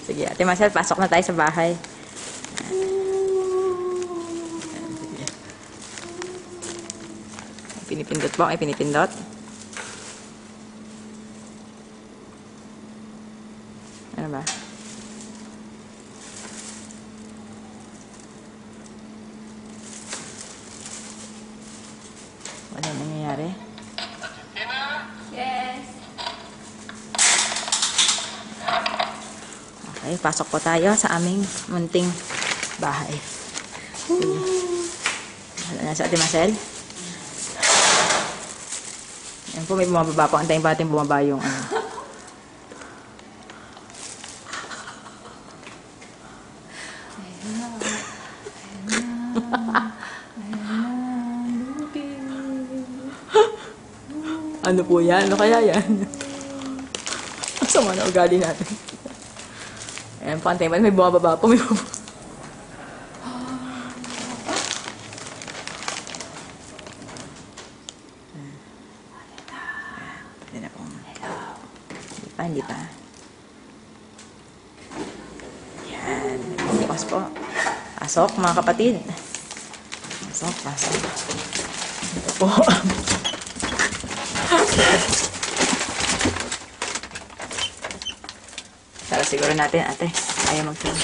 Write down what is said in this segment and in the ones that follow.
Sige, Ate Marcel, pasok na tayo sa bahay. Sige. Pinipindot po, ay pinipindot. Ano ba? Wala nangyayari. Yes. Okay, pasok po tayo sa aming munting bahay. Wala na sa Ate Marcel. Yan po, may bumababa po. Antayin pa natin bumaba yung ano. Ano po yan? Ano kaya yan? Ang sama na ugali natin. Ayan po, antayin pa. May bumababa po. May bumababa. Hindi na po. Hindi pa. Yan. Bukas po. Pasok, mga kapatid. Pasok. Ito po. Para siguro natin, ate. Ayaw mag-film.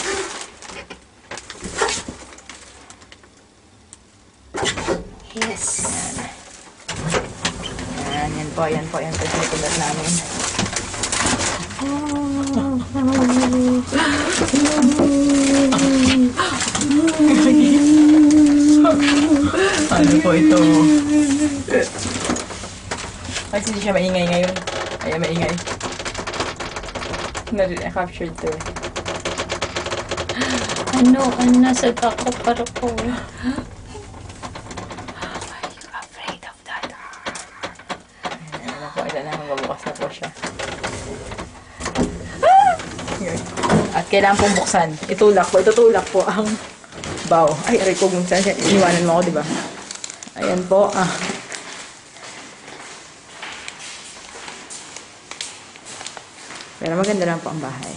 Yes. Yan po. Yan po yung pinipindot namin. Ano po ito? Kasi hindi siya maingay ngayon. Ay, maingay. Na-captured to eh. Ano, nasa ako para ko. Are you afraid of that? Ano po, ilan na magbubukas na po siya. At kailangan pong buksan. Itutulak po ang bow. Ay, aray ko, kung saan siya. Iniwanan mo ako, di ba? Ayan po. Pero maganda lang po ang bahay.